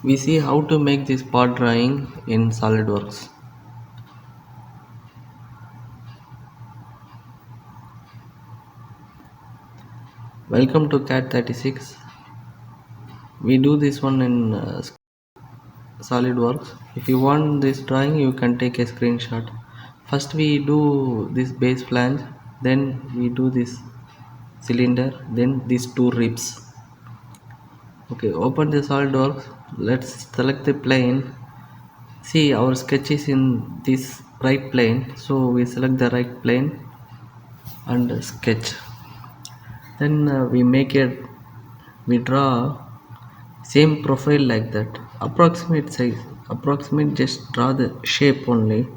We see how to make this part drawing in Solidworks. Welcome to CAD 36. We do this one in Solidworks. If you want this drawing, you can take a screenshot. First we do this base flange, then we do this cylinder, then these two ribs. Okay, open the Solidworks. Let's select the plane. See, our sketch is in this right plane, so we select the right plane and sketch. Then we draw same profile like that, approximate size, approximate, just draw the shape only,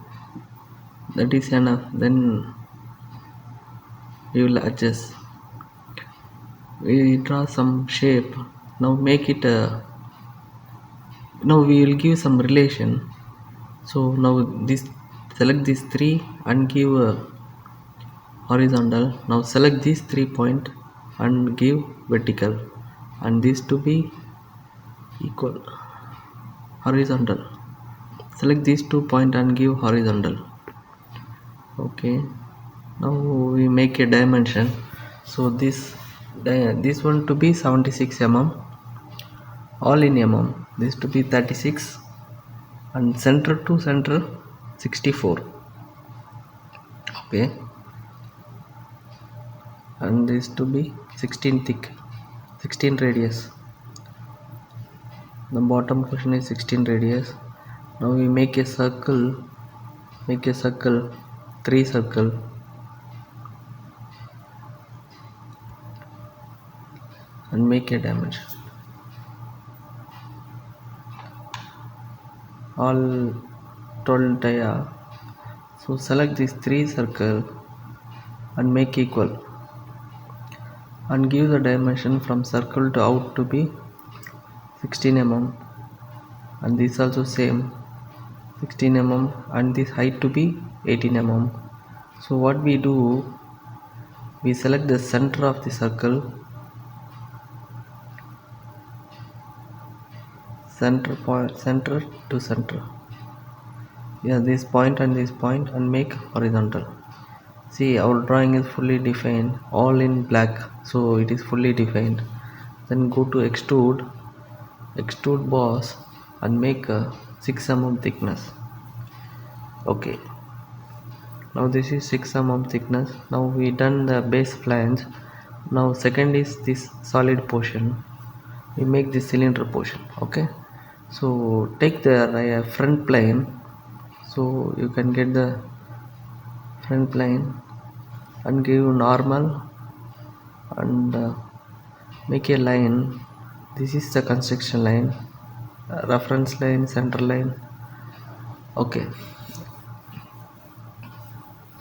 that is enough. Then we will adjust, we draw some shape. Now make it now we will give some relation. So now this, select these three and give a horizontal. Now select these 3 point and give vertical, and these to be equal horizontal. Select these 2 point and give horizontal. Okay, now we make a dimension. So this one to be 76 mm, all in mm. This to be 36, and center to center 64. Okay, and this to be 16 thick, 16 radius. The bottom portion is 16 radius. Now we make a circle, 3 circle, and make a dimension. All 12 dia. So select these 3 circle and make equal, and give the dimension from circle to out to be 16 mm, and this also same 16 mm, and this height to be 18 mm. So what we do, we select the center of the circle, center to center, yeah, this point and this point, and make horizontal. See, our drawing is fully defined, all in black, so it is fully defined. Then go to extrude boss, and make a 6 mm thickness. Okay, now this is 6 mm thickness. Now we done the base flange. Now second is this solid portion, we make the cylinder portion. Okay, so take the front plane, so you can get the front plane and give normal, and make a line. This is the construction line, reference line, center line. Okay,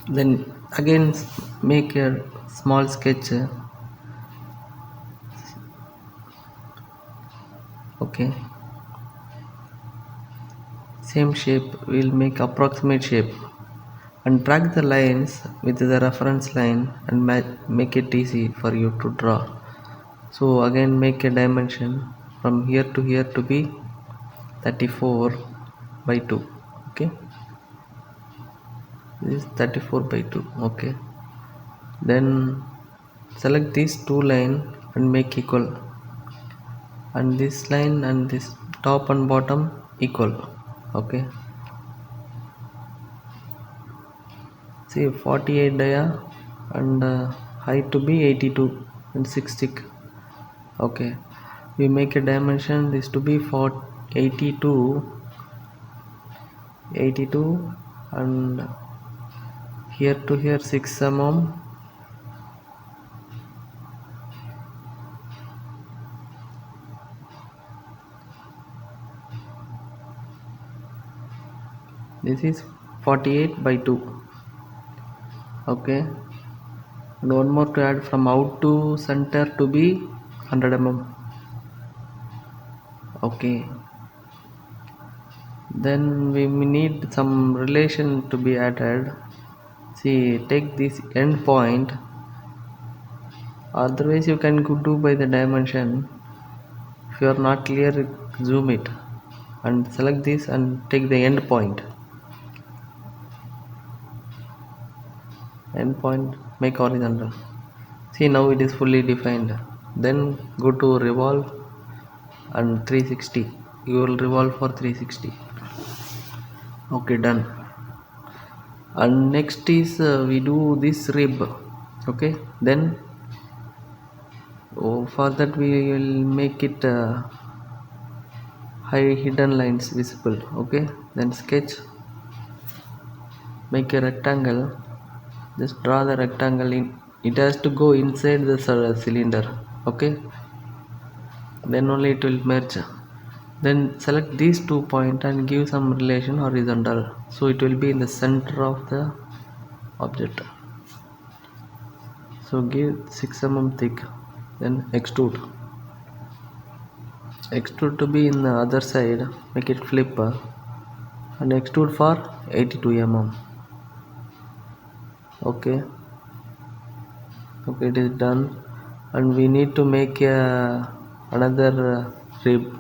then again make a small sketch. Okay, same shape, we'll make approximate shape, and drag the lines with the reference line and make it easy for you to draw. So again make a dimension from here to be 34 by 2. Okay, this is 34 by 2. Okay, then select these two line and make equal, and this line and this top and bottom equal. Okay, see 48 dia, and height to be 82 and 6 thick. Okay, we make a dimension, this to be 82, and here to here 6 mm. This is 48 by 2. Okay, and one more to add, from out to center to be 100 mm. Okay, then we need some relation to be added. See, take this end point, otherwise you can do by the dimension. If you are not clear, zoom it. and select this and take the end point, make horizontal. See, now it is fully defined. Then go to revolve and 360. You will revolve for 360. Okay, done. And next is we do this rib. Okay, then for that we will make it high hidden lines visible. Okay, then sketch, make a rectangle, just draw the rectangle in. It has to go inside the cylinder. Okay, then only it will merge. Then select these 2 points and give some relation horizontal, so it will be in the center of the object. So give 6 mm thick, then extrude to be in the other side, make it flip and extrude for 82 mm. Okay, it is done. And we need to make another rib.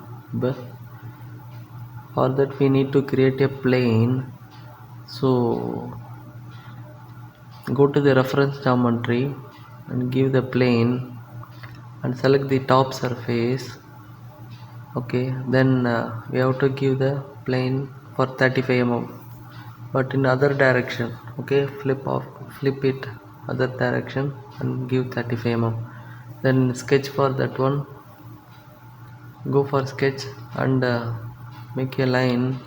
For that we need to create a plane. So go to the reference geometry and give the plane and select the top surface. Okay, then we have to give the plane for 35 mm, but in other direction. Okay, flip it other direction and give 35 mm. Then sketch for that one, go for sketch and make a line.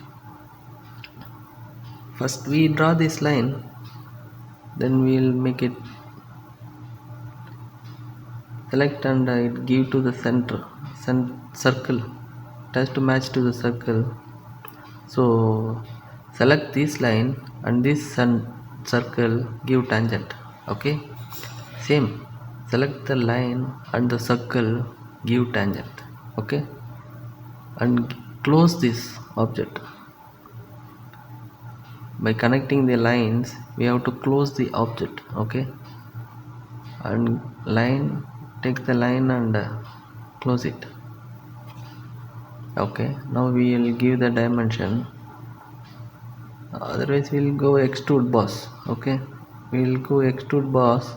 First we draw this line, then we will make it, select and it give to the center circle. It has to match to the circle. So select this line and this circle, give tangent. Okay, same, select the line and the circle, give tangent. Okay, and close this object. By connecting the lines we have to close the object. Okay, and take the line and close it. Okay, now we will give the dimension, otherwise we will go extrude boss. Okay, we will go extrude boss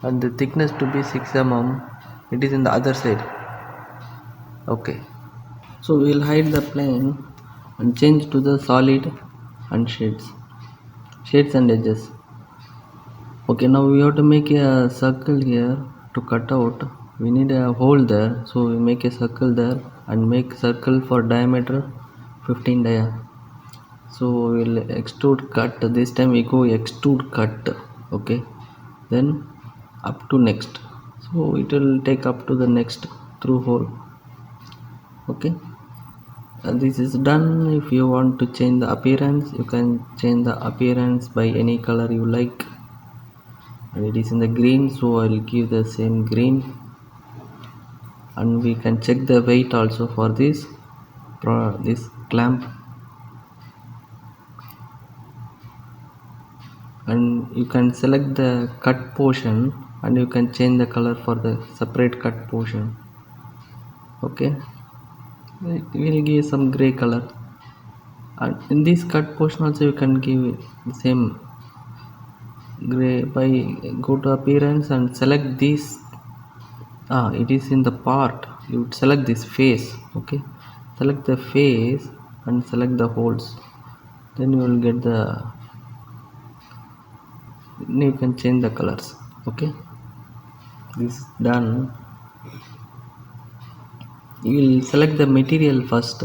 and the thickness to be 6 mm. It is in the other side. Okay, so we will hide the plane and change to the solid and shades and edges. Okay, now we have to make a circle here to cut out. We need a hole there, so we make a circle there and make circle for diameter 15 dia. So we'll extrude cut. This time we go extrude cut. Okay, then up to next, so it will take up to the next through hole. Okay, and this is done. If you want to change the appearance, you can change the appearance by any color you like, and it is in the green, so I'll give the same green. And we can check the weight also for this clamp, and you can select the cut portion and you can change the color for the separate cut portion. Okay, it will give some gray color, and in this cut portion also you can give the same gray. By go to appearance and select this, it is in the part, you select this face. Okay, select the face and select the holes, then you will get the, you can change the colors. Okay, this is done. You will select the material first.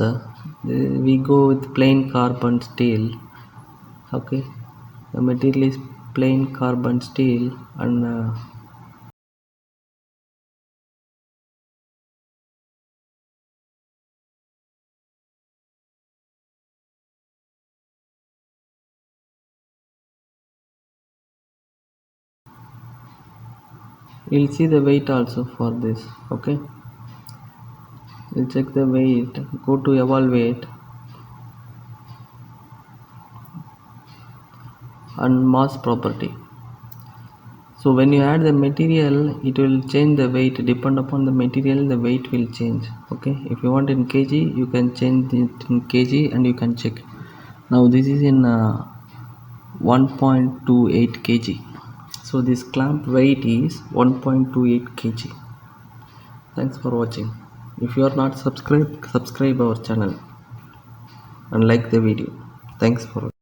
We go with plain carbon steel. Okay, the material is plain carbon steel, and you'll see the weight also for this. Okay, you check the weight, go to evaluate and mass property. So when you add the material, it will change the weight. Depend upon the material, the weight will change. Okay, if you want in kg, you can change it in kg and you can check. Now this is in 1.28 kg. So this clamp weight is 1.28 kg. Thanks for watching. If you are not subscribed, subscribe our channel and like the video. Thanks for watching.